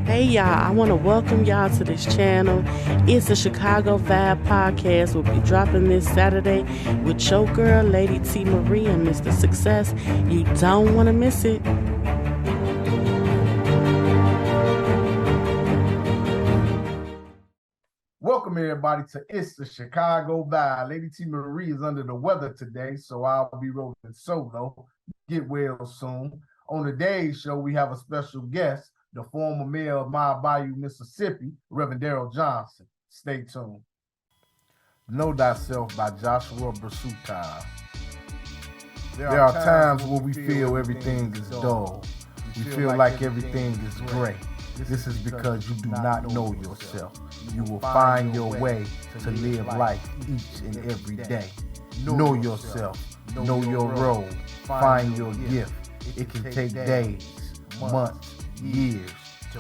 Hey y'all, I want to welcome y'all to this channel. It's the Chicago Vibe Podcast. We'll be dropping this Saturday with your girl, Lady T. Marie and Mr. Success. You don't want to miss it. Welcome everybody to It's the Chicago Vibe. Lady T. Marie is under the weather today, so I'll be rolling solo. Get well soon. On today's show, we have a special guest, the former mayor of Mound Bayou, Mississippi, Reverend Daryl Johnson. Stay tuned. Know Thyself by Joshua Bersutai. There are times where we feel everything is dull. We feel like everything is gray. This is because you do not know yourself. You will find your way to live life each and every day. Know yourself. Know your role. Find your gift. It can take days, months, years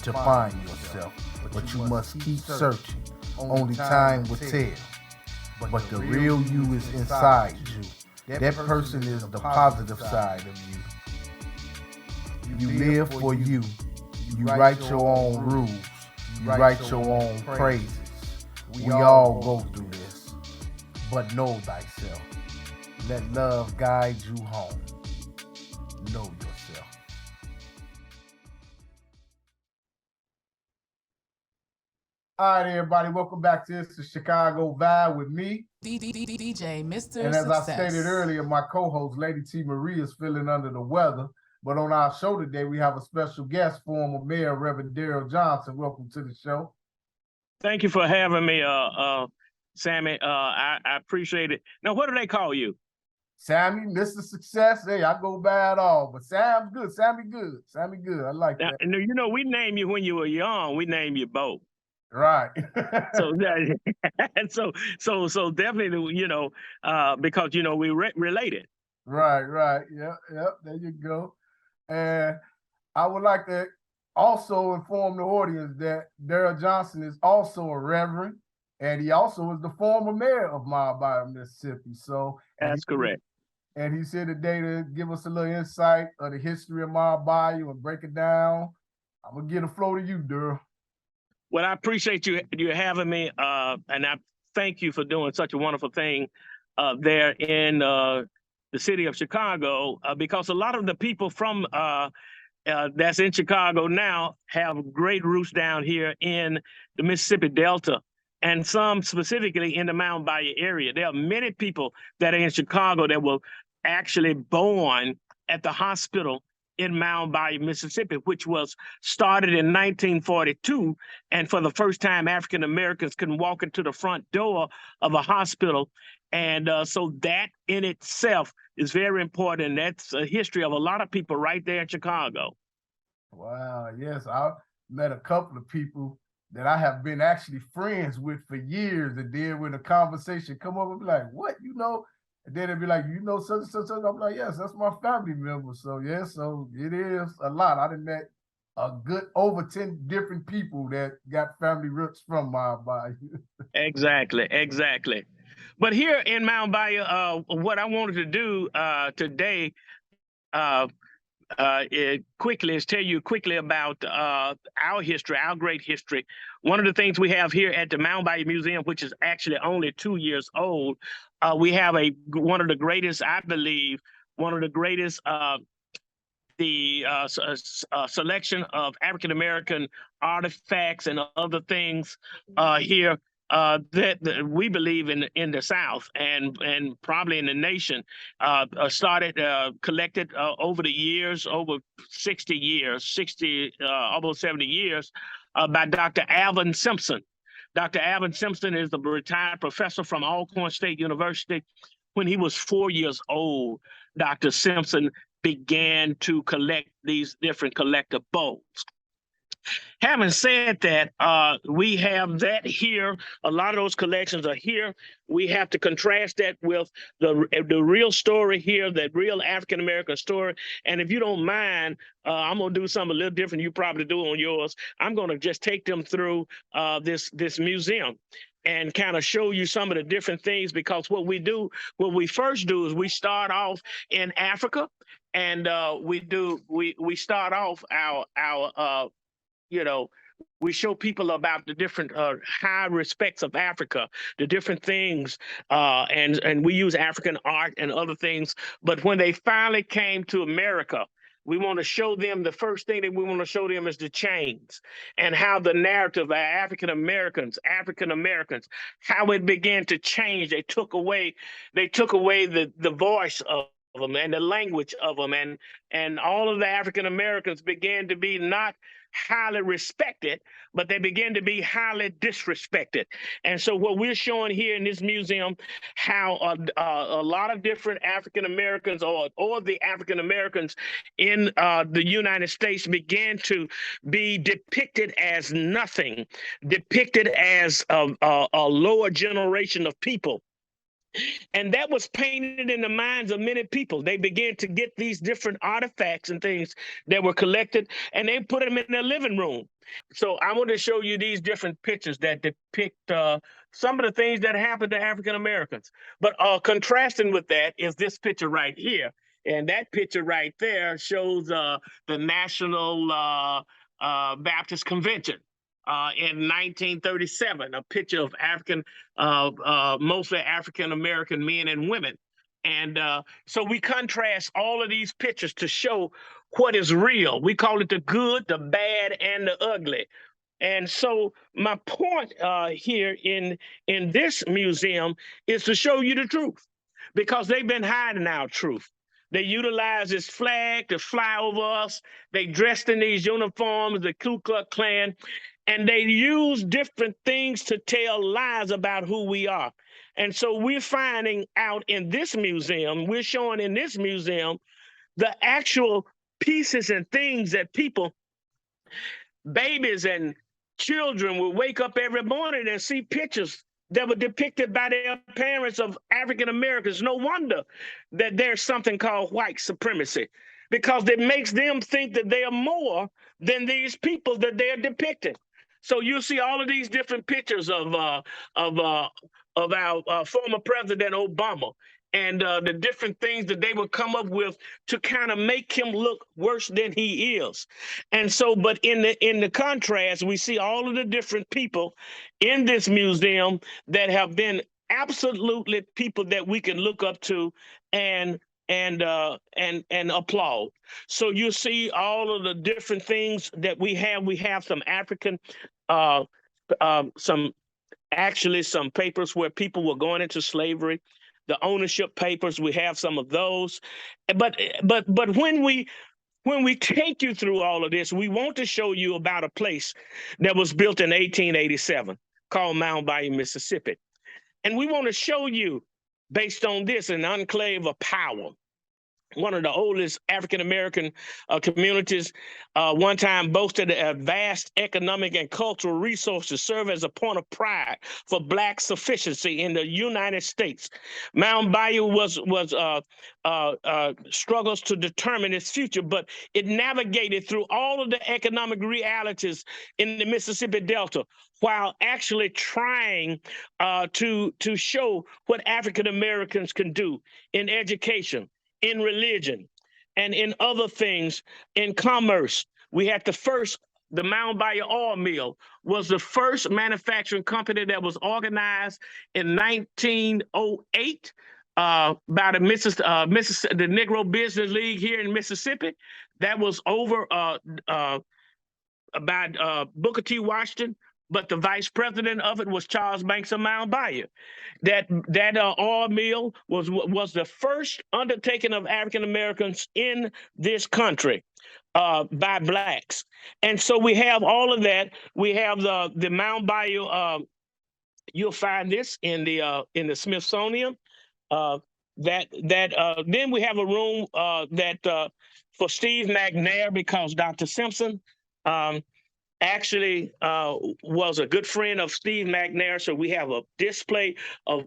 to find yourself, but you must keep searching. Only time will tell. But the real you is inside you. That person is the positive side of you. You live for you. You write your own rules. You write your own praises. We all go through this. But know thyself. Let love guide you home. Know yourself. All right, everybody, welcome back to It's the Chicago Vibe with me. DJ Mr. And as Success. I stated earlier, my co-host, Lady T. Marie, is feeling under the weather. But on our show today, we have a special guest, former Mayor Reverend Daryl Johnson. Welcome to the show. Thank you for having me, Sammy. I appreciate it. Now, what do they call you? Sammy, Mr. Success. Hey, I go by it all, but Sam's good. Sammy good. Sammy good. I like Now, that. you know, we named you when you were young. We named you both. Right. So, so definitely, you know, because you know we related. Right. Yep. There you go. And I would like to also inform the audience that Daryl Johnson is also a reverend, and he also is the former mayor of Mound Bayou, Mississippi. So That's correct. And he's here today to give us a little insight of the history of Mound Bayou and break it down. I'm gonna give the floor to you, Daryl. Well, I appreciate you having me, and I thank you for doing such a wonderful thing there in the city of Chicago, because a lot of the people from that's in Chicago now have great roots down here in the Mississippi Delta, and some specifically in the Mound Bayou area. There are many people that are in Chicago that were actually born at the hospital in Mound Bayou, Mississippi, which was started in 1942. And for the first time, African Americans can walk into the front door of a hospital. And so that in itself is very important. That's a history of a lot of people right there in Chicago. Wow, yes, I met a couple of people that I have been actually friends with for years, and then when the conversation come up, I'll be like, what, you know? And then it'd be like, you know, such and such. I'm like, yes, that's my family member. So yeah, so it is a lot. I done met a good over 10 different people that got family roots from Mound Bayou. Exactly. But here in Mound Bayou, what I wanted to do today quickly is tell you quickly about our history, our great history. One of the things we have here at the Mound Bayou Museum, which is actually only 2 years old, we have one of the greatest, I believe, one of the greatest selection of African-American artifacts and other things here that we believe in the South and probably in the nation, collected over the years, over 60 years, almost 70 years, by Dr. Alvin Simpson. Dr. Alvin Simpson is the retired professor from Alcorn State University. When he was 4 years old, Dr. Simpson began to collect these different collectibles. Having said that, we have that here. A lot of those collections are here. We have to contrast that with the real story here, that real African-American story. And if you don't mind, I'm going to do something a little different you probably do on yours. I'm going to just take them through this museum and kind of show you some of the different things, because what we first do is we start off in Africa, and we start off our you know, we show people about the different high respects of Africa, the different things, and we use African art and other things. But when they finally came to America, we want to show them, the first thing that we want to show them is the chains and how the narrative of African Americans, how it began to change. They took away the voice of them and the language of them, and all of the African Americans began to be not highly respected, but they begin to be highly disrespected. And so what we're showing here in this museum, how a lot of different African Americans or the African Americans in the United States began to be depicted as nothing, depicted as a lower generation of people. And that was painted in the minds of many people. They began to get these different artifacts and things that were collected, and they put them in their living room. So I want to show you these different pictures that depict some of the things that happened to African Americans. But contrasting with that is this picture right here. And that picture right there shows the National Baptist Convention. In 1937, a picture of mostly African-American men and women. And so we contrast all of these pictures to show what is real. We call it the good, the bad, and the ugly. And so my point here in this museum is to show you the truth, because they've been hiding our truth. They utilize this flag to fly over us. They dressed in these uniforms, the Ku Klux Klan, and they use different things to tell lies about who we are. And so we're finding out in this museum, we're showing in this museum, the actual pieces and things that people, babies and children, will wake up every morning and see pictures that were depicted by their parents of African Americans. No wonder that there's something called white supremacy, because it makes them think that they are more than these people that they're depicting. So you see all of these different pictures of our former President Obama, and the different things that they would come up with to kind of make him look worse than he is. And so, but in the contrast, we see all of the different people in this museum that have been absolutely people that we can look up to and applaud. So you see all of the different things that we have. We have some African, some papers where people were going into slavery. The ownership papers, we have some of those. But when we take you through all of this, we want to show you about a place that was built in 1887 called Mound Bayou, Mississippi. And we want to show you, based on this, an enclave of power. One of the oldest African-American communities, one time boasted a vast economic and cultural resources, serve as a point of pride for Black sufficiency in the United States. Mound Bayou was struggles to determine its future, but it navigated through all of the economic realities in the Mississippi Delta, while actually trying to show what African Americans can do in education, in religion, and in other things, in commerce. We had the Mound Bayou Oil Mill was the first manufacturing company that was organized in 1908 by the Negro Business League here in Mississippi. That was over by Booker T. Washington, but the vice president of it was Charles Banks of Mound Bayou. That oil mill was the first undertaking of African Americans in this country by Blacks. And so we have all of that. We have the Mound Bayou. You'll find this in the Smithsonian. Then we have a room that for Steve McNair, because Dr. Simpson actually was a good friend of Steve McNair. So we have a display of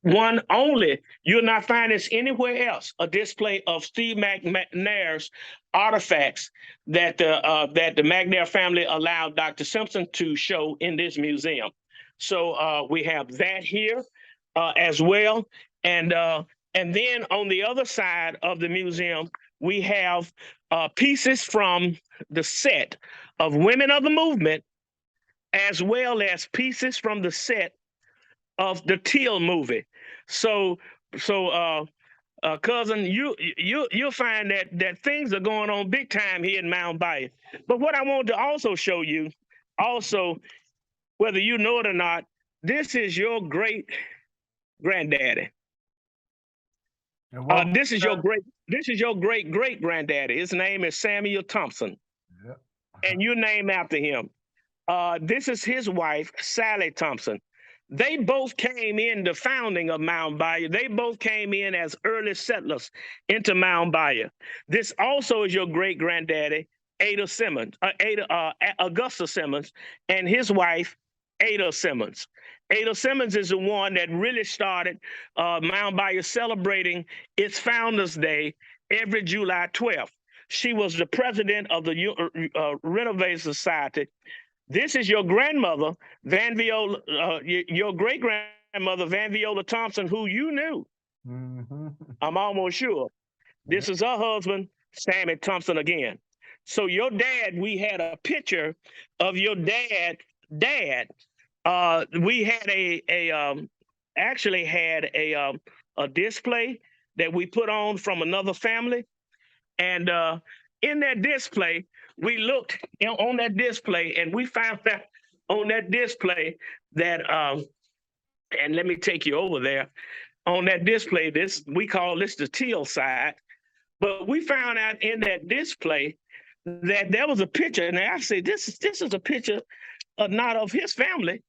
one only. You'll not find this anywhere else, a display of Steve McNair's artifacts that the McNair family allowed Dr. Simpson to show in this museum. So we have that here as well. And then on the other side of the museum, we have pieces from the set of Women of the Movement, as well as pieces from the set of the Teal movie. So, cousin, you'll find that things are going on big time here in Mound Bayou. But what I want to also show you, also, whether you know it or not, this is your great granddaddy. This is your great great granddaddy. His name is Samuel Thompson, Yep. and you name after him. This is his wife, Sally Thompson. They both came in the founding of Mound Bayou. They both came in as early settlers into Mound Bayou. This also is your great granddaddy, Augusta Simmons, and his wife, Ada Simmons. Ada Simmons is the one that really started Mound Bayou celebrating its Founders Day every July 12th. She was the president of the Renovator Society. This is your grandmother, Van Viola, your great grandmother, Van Viola Thompson, who you knew. Mm-hmm. I'm almost sure. This is her husband, Sammy Thompson again. So your dad, we had a picture of your dad. We had actually had a display that we put on from another family, and in that display, we looked on that display, and we found that on that display that, and let me take you over there. On that display, we call this the teal side, but we found out in that display that there was a picture, and I say this is a picture not of his family.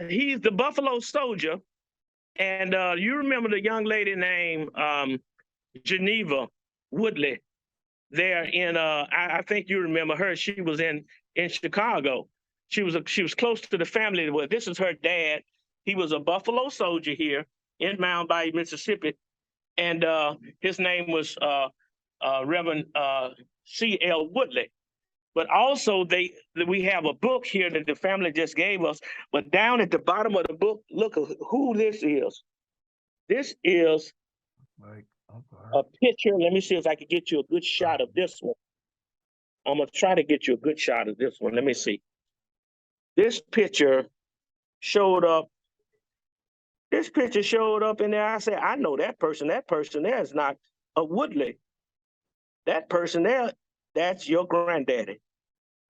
He's the Buffalo Soldier, and you remember the young lady named Geneva Woodley. There in I think you remember her. She was in Chicago. She was close to the family. Well, this is her dad. He was a Buffalo Soldier here in Mound Bayou, Mississippi, and his name was Reverend C.L. Woodley. But also we have a book here that the family just gave us. But down at the bottom of the book, look at who this is. This is a picture. Let me see if I can get you a good shot of this one. I'm going to try to get you a good shot of this one. Let me see. This picture showed up. This picture showed up in there. I said, I know that person. That person there is not a Woodley. That person there, that's your granddaddy.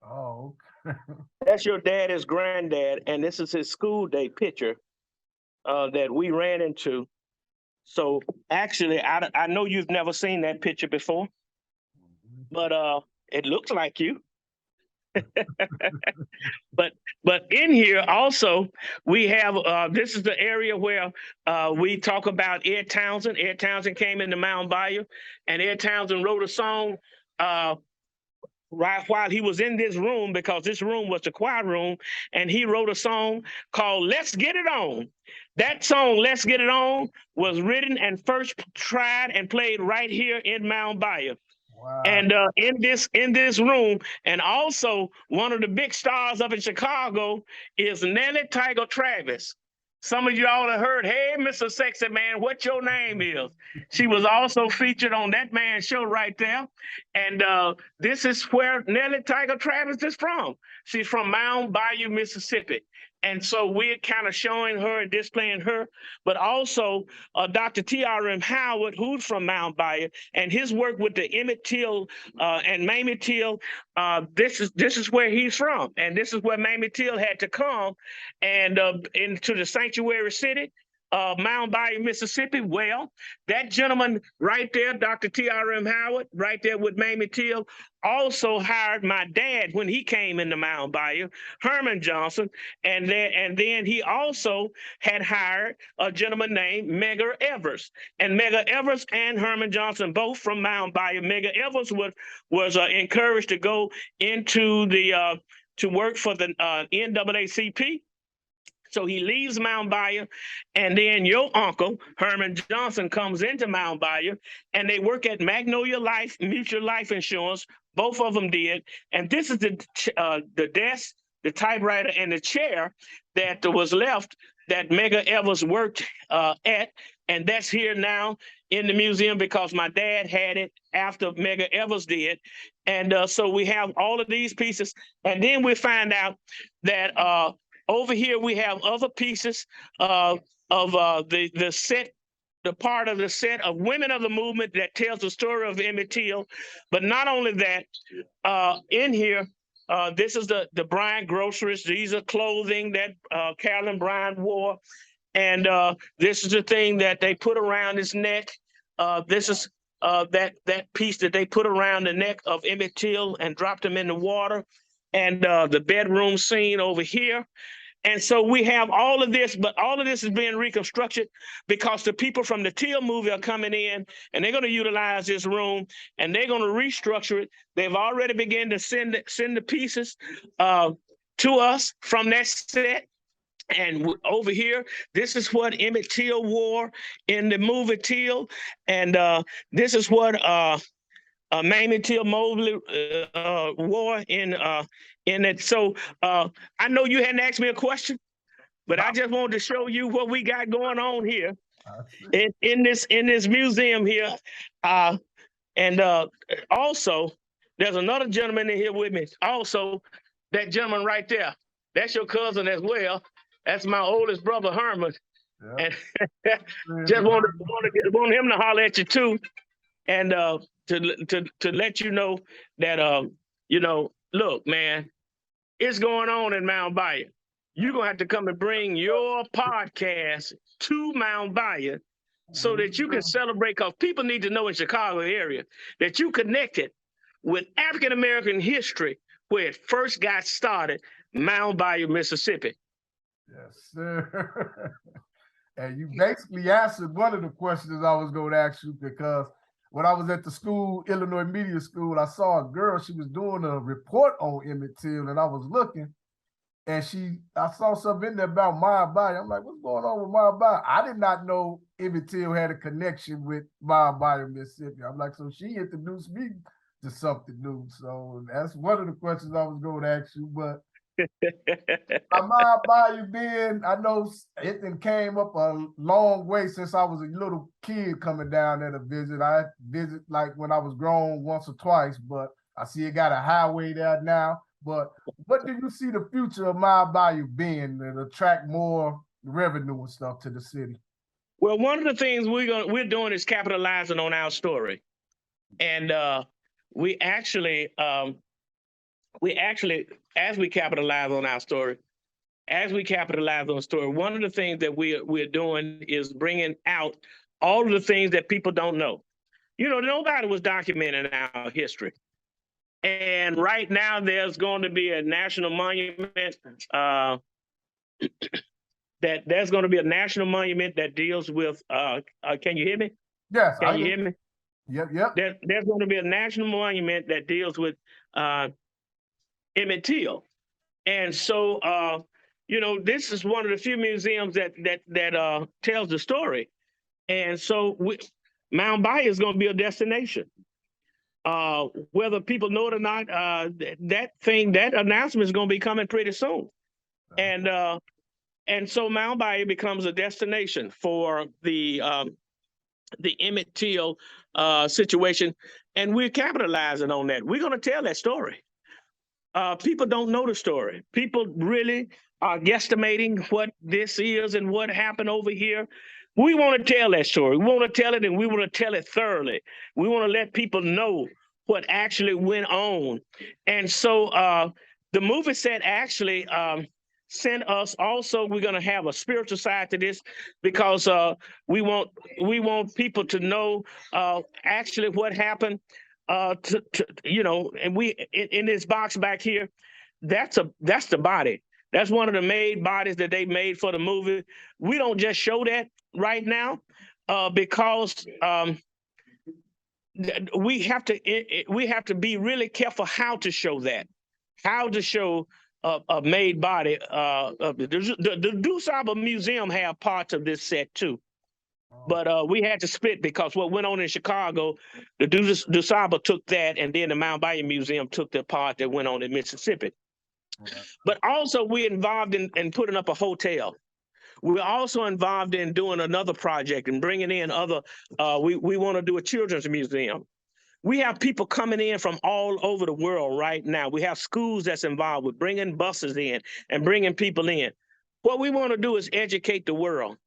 Oh, okay. That's your daddy's granddad. And this is his school day picture that we ran into. So actually, I know you've never seen that picture before, but it looks like you. But in here also we have this is the area where we talk about Ed Townsend. Ed Townsend came into Mound Bayou, and Ed Townsend wrote a song right while he was in this room, because this room was the choir room, and he wrote a song called "Let's Get It On." That song, "Let's Get It On," was written and first tried and played right here in Mound Bayou. Wow. And in this room, and also one of the big stars up in Chicago is Nellie Tiger Travis. Some of y'all have heard, "Hey, Mr. Sexy Man, what your name is?" She was also featured on that man's show right there. And this is where Nellie Tiger Travis is from. She's from Mound Bayou, Mississippi. And so we're kind of showing her and displaying her, but also Dr. T.R.M. Howard, who's from Mound Bayou, and his work with the Emmett Till and Mamie Till. This is where he's from, and this is where Mamie Till had to come and into the sanctuary city. Mound Bayou, Mississippi. Well, that gentleman right there, Dr. T.R.M. Howard, right there with Mamie Till, also hired my dad when he came into Mound Bayou, Herman Johnson, and then he also had hired a gentleman named Medgar Evers. And Medgar Evers and Herman Johnson, both from Mound Bayou. Medgar Evers was encouraged to go into the to work for the NAACP. So he leaves Mound Bayou, and then your uncle, Herman Johnson, comes into Mound Bayou, and they work at Magnolia Life, Mutual Life Insurance. Both of them did. And this is the desk, the typewriter, and the chair that was left that Medgar Evers worked at, and that's here now in the museum because my dad had it after Medgar Evers did. And so we have all of these pieces, and then we find out that over here we have other pieces of the set, the part of the set of Women of the Movement that tells the story of Emmett Till. But not only that, in here, this is the Bryant groceries. These are clothing that Carolyn Bryant wore. And this is the thing that they put around his neck. This is that piece that they put around the neck of Emmett Till and dropped him in the water. And the bedroom scene over here. And so we have all of this, but all of this is being reconstructed because the people from the Till movie are coming in and they're going to utilize this room and they're going to restructure it. They've already begun to send the pieces to us from that set. And over here, this is what Emmett Till wore in the movie Till. And this is what Mamie Till Mosley wore in it. So I know you hadn't asked me a question, but I just wanted to show you what we got going on here in this museum here. And also, there's another gentleman in here with me. Also, that gentleman right there, that's your cousin as well. That's my oldest brother, Herman. Yeah. And just want him to holler at you too. And to let you know that look, man, it's going on in Mound Bayou. You're gonna have to come and bring your podcast to Mound Bayou so that you can celebrate, because people need to know in Chicago area that you connected with African American history where it first got started, Mound Bayou, Mississippi. Yes, sir. And you basically answered one of the questions I was going to ask you, because when I was at the school, Illinois Media School, I saw a girl, she was doing a report on Emmett Till, and I was looking, and I saw something in there about Mound Bayou. I'm like, what's going on with Mound Bayou? I did not know Emmett Till had a connection with Mound Bayou, Mississippi. I'm like, so she introduced me to something new. So that's one of the questions I was going to ask you, but Mound Bayou being, I know it came up a long way since I was a little kid coming down there to visit. I visit like when I was grown once or twice, but I see it got a highway there now. But what do you see the future of Mound Bayou being to attract more revenue and stuff to the city? Well, one of the things we're doing is capitalizing on our story, and we actually, as we capitalize on our story, one of the things that we're doing is bringing out all of the things that people don't know. You know, nobody was documenting our history. And right now there's going to be a national monument there's going to be a national monument that deals with, can you hear me? Yes. Can you hear me? Yep. There's going to be a national monument that deals with Emmett Till. And so, this is one of the few museums that tells the story. And so Mound Bayou is going to be a destination. Whether people know it or not, that announcement is going to be coming pretty soon. And so Mound Bayou becomes a destination for the Emmett Till situation, and we're capitalizing on that. We're going to tell that story. People don't know the story. People really are guesstimating what this is and what happened over here. We want to tell that story. We want to tell it, and we want to tell it thoroughly. We want to let people know what actually went on. And so the movie set actually sent us also, we're going to have a spiritual side to this, because we want people to know actually what happened. And we in this box back here, that's the body. That's one of the made bodies that they made for the movie. We don't just show that right now because we have to be really careful how to show that, how to show a made body. The DuSable Museum have parts of this set too. But we had to split because what went on in Chicago, the DuSable took that, and then the Mound Bayou Museum took the part that went on in Mississippi. Okay. But also we're involved in putting up a hotel. We're also involved in doing another project and bringing in other, we want to do a children's museum. We have people coming in from all over the world right now. We have schools that's involved with bringing buses in and bringing people in. What we want to do is educate the world.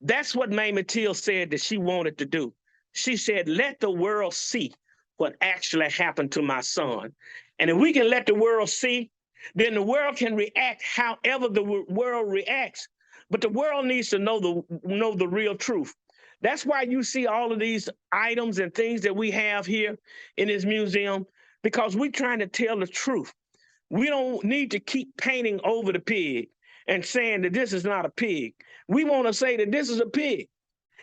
That's what Mamie Till said that she wanted to do. She said, let the world see what actually happened to my son. And if we can let the world see, then the world can react however the world reacts. But the world needs to know the real truth. That's why you see all of these items and things that we have here in this museum, because we're trying to tell the truth. We don't need to keep painting over the pig and saying that this is not a pig. We want to say that this is a pig.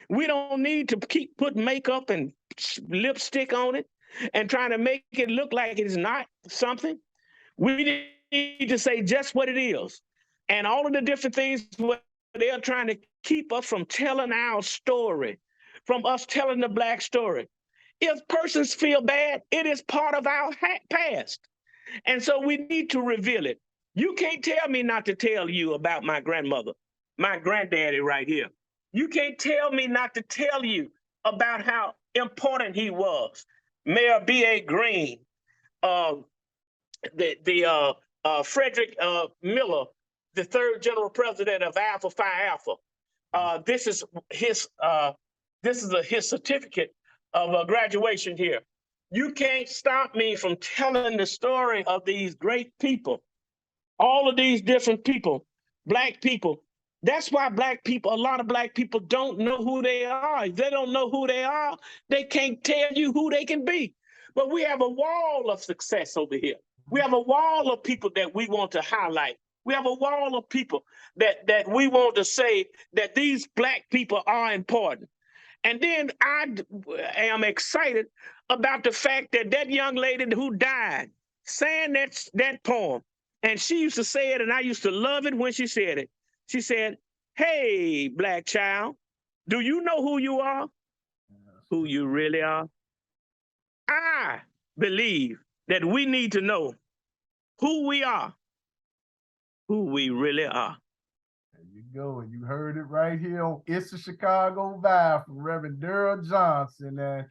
We don't need to keep putting makeup and lipstick on it and trying to make it look like it is not something. We need to say just what it is. And all of the different things they're trying to keep us from telling our story, from us telling the Black story. If persons feel bad, it is part of our past. And so we need to reveal it. You can't tell me not to tell you about my grandmother, my granddaddy right here. You can't tell me not to tell you about how important he was. Mayor B.A. Green, Frederick Miller, the third general president of Alpha Phi Alpha. This is his certificate of graduation here. You can't stop me from telling the story of these great people, all of these different people, Black people. That's why Black people, a lot of Black people don't know who they are. If they don't know who they are, they can't tell you who they can be. But we have a wall of success over here. We have a wall of people that we want to highlight. We have a wall of people that we want to say that these Black people are important. And then I am excited about the fact that that young lady who died saying that poem, and she used to say it, and I used to love it when she said it. She said, hey, Black child, do you know who you are? Who you really are? I believe that we need to know who we are, who we really are. There you go. And you heard it right here on It's a Chicago Vibe from Reverend Daryl Johnson. And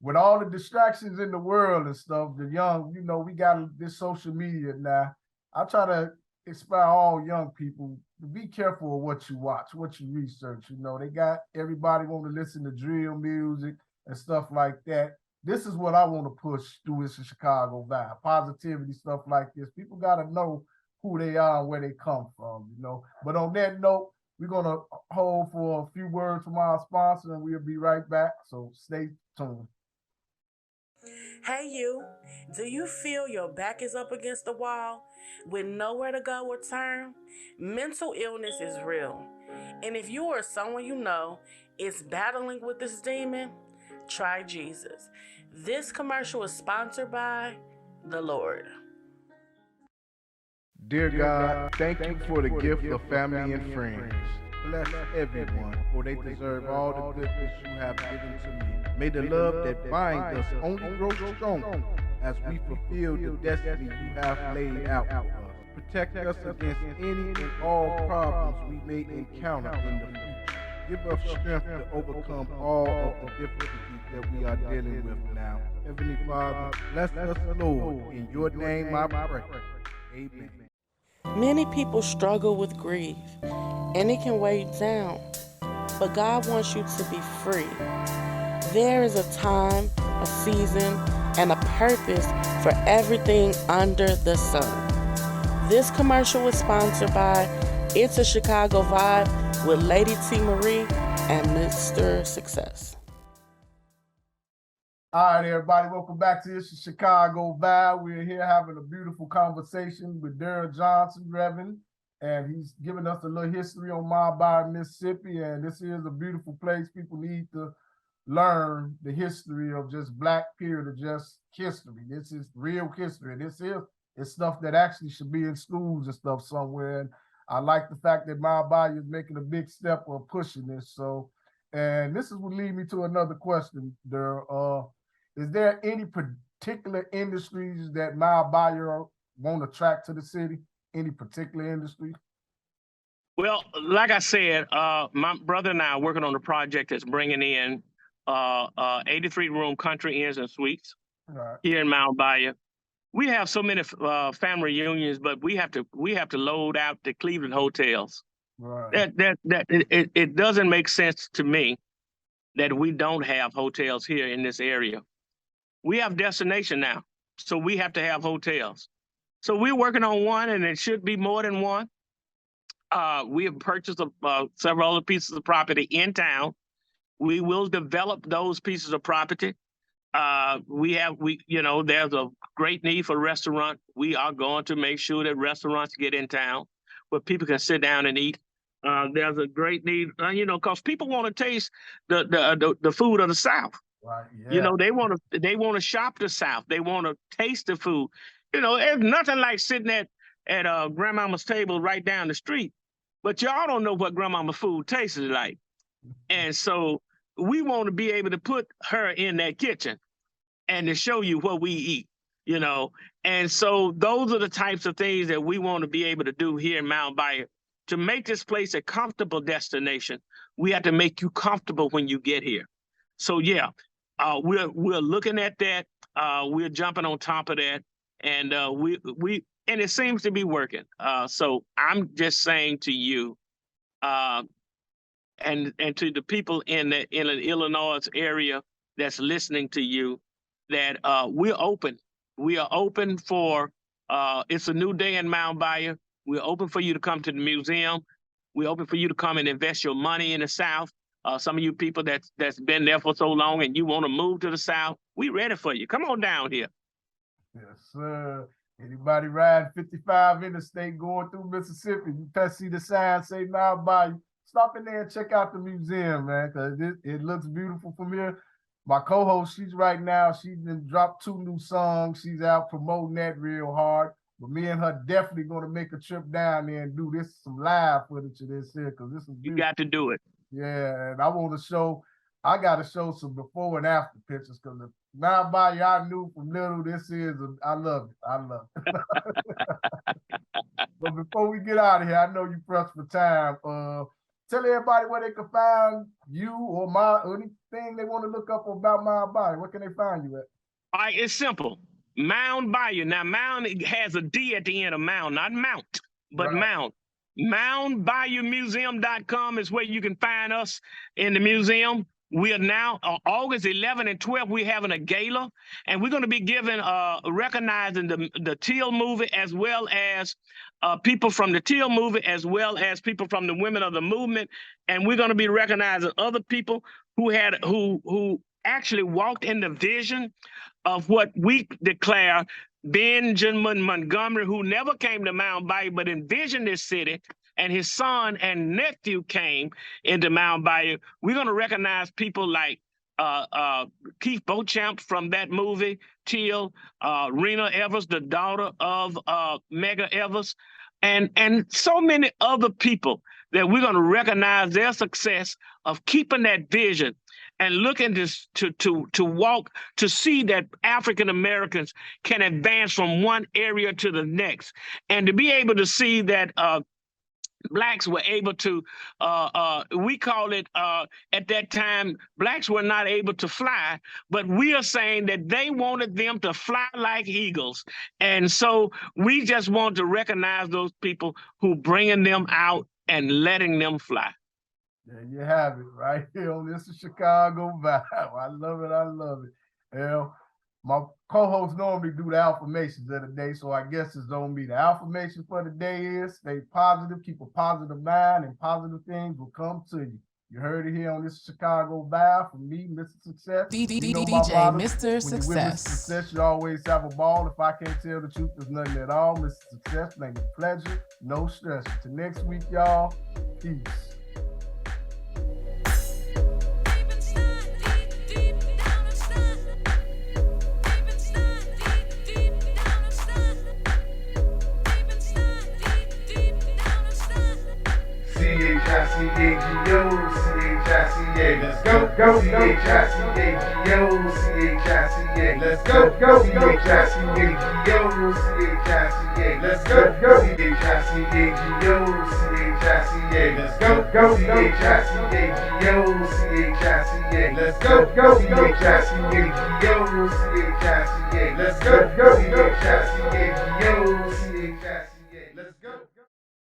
with all the distractions in the world and stuff, the young, we got this social media now. I try to inspire all young people to be careful of what you watch, what you research. They got everybody want to listen to drill music and stuff like that. This is what I want to push through It's a Chicago Vibe, positivity, stuff like this. People got to know who they are and where they come from, But on that note, we're going to hold for a few words from our sponsor and we'll be right back. So stay tuned. Hey you, do you feel your back is up against the wall with nowhere to go or turn? Mental illness is real. And if you or someone you know is battling with this demon, try Jesus. This commercial is sponsored by the Lord. Dear God, thank you for the gift of family and friends. Bless everyone, for they deserve all the goodness you have given to me. May the love that binds us only grow stronger as we fulfill the destiny you have laid out for us. Protect us against any and all problems we may encounter in the future. Give us strength to overcome all of the difficulties that we are dealing with now. Heavenly Father, bless us, Lord. In your name I pray. Amen. Many people struggle with grief, and it can weigh you down. But God wants you to be free. There is a time, a season, and a purpose for everything under the sun. This commercial was sponsored by It's a Chicago Vibe with Lady T. Marie and Mr. Success. All right, everybody, welcome back to It's a Chicago Vibe. We're here having a beautiful conversation with Daryl Johnson, Reverend, and he's giving us a little history on Mound Bayou, Mississippi, and this is a beautiful place. People need to learn the history of just Black period, of just history. This is real history. It's stuff that actually should be in schools and stuff somewhere. And I like the fact that Mound Bayou is making a big step of pushing this. So, and this is what lead me to another question, Daryl. Is there any particular industries that Mound Bayou won't attract to the city? Any particular industry? Well, like I said, my brother and I are working on a project that's bringing in 83-room country inns and suites Right. here in Mound Bayou. We have so many family reunions, but we have to load out the Cleveland hotels. Right. It doesn't make sense to me that we don't have hotels here in this area. We have destination now, so we have to have hotels. So we're working on one, and it should be more than one. We have purchased several other pieces of property in town. We will develop those pieces of property. There's a great need for restaurant. We are going to make sure that restaurants get in town where people can sit down and eat. There's a great need, because people want to taste the food of the South. Right. Yeah. They want to shop the South. They want to taste the food. There's nothing like sitting at grandmama's table right down the street, but y'all don't know what grandmama's food tastes like. And so we want to be able to put her in that kitchen and to show you what we eat, And so those are the types of things that we want to be able to do here in Mound Bayou. To make this place a comfortable destination, we have to make you comfortable when you get here. So yeah, we're looking at that. We're jumping on top of that, and and it seems to be working. So I'm just saying to you, and to the people in the Illinois area that's listening to you, that we're open. We are open for. It's a new day in Mound Bayou. We're open for you to come to the museum. We're open for you to come and invest your money in the South. Some of you people that's been there for so long and you want to move to the South, we ready for you. Come on down here. Yes, sir. Anybody riding 55 interstate going through Mississippi, you can see the sign say Mound Bayou. Stop in there and check out the museum, man, because it looks beautiful from here. My co-host, she's been dropped 2 new songs. She's out promoting that real hard. But me and her definitely going to make a trip down there and do some live footage of this here, because this is beautiful. You got to do it. Yeah, and I got to show some before and after pictures, because the Mound Bayou I knew from little, I love it. But before we get out of here, I know you pressed for time. Tell everybody where they can find you or anything they want to look up about Mound Bayou. Where can they find you at? All right, it's simple. Mound Bayou. Now, Mound has a D at the end of Mound, not Mount, but right. Mound. MoundBayouMuseum.com is where you can find us in the museum. We are now August 11 and 12. We're having a gala, and we're going to be recognizing the Teal movie, as well as people from the Teal movie, as well as people from the Women of the Movement, and we're going to be recognizing other people who actually walked in the vision of what we declare Benjamin Montgomery, who never came to Mound Bayou but envisioned this city, and his son and nephew came into Mound Bayou. We're going to recognize people like Keith Beauchamp from that movie, Teal, Rena Evers, the daughter of Mega Evers, and so many other people that we're going to recognize their success of keeping that vision and looking to walk, to see that African Americans can advance from one area to the next, and to be able to see that Blacks were able to, we call it, at that time, Blacks were not able to fly, but we are saying that they wanted them to fly like eagles. And so we just want to recognize those people who bringing them out and letting them fly. There you have it, right here on This is Chicago Vibe. I love it. I love it. My co-hosts normally do the affirmations of the day, so I guess it's on me. The affirmation for the day is stay positive, keep a positive mind, and positive things will come to you. You heard it here on This is Chicago Vibe from me, Mr. Success. DJ Mr. Success. When you're with Mr. Success, you always have a ball. If I can't tell the truth, there's nothing at all. Mr. Success, make it a pleasure, no stress. Till next week, y'all. Peace. C-H-I-C-A-G-O, C-H-I-C-A, let's go, go, C-H-I-C-A-G-O, C-H-I-C-A, let's go, go, C-H-I-C-A-G-O, C-H-I-C-A, let's go, go, C-H-I-C-A-G-O, C-H-I-C-A. C-H-I-C-A, let's go, C-H-I-C-A-G-O, C-H-I-C-A, let's go, C-H-I-C-A-G-O, C-H-I-C-A, let's go, C-H-I-C-A-G-O, C-H-I-C-A.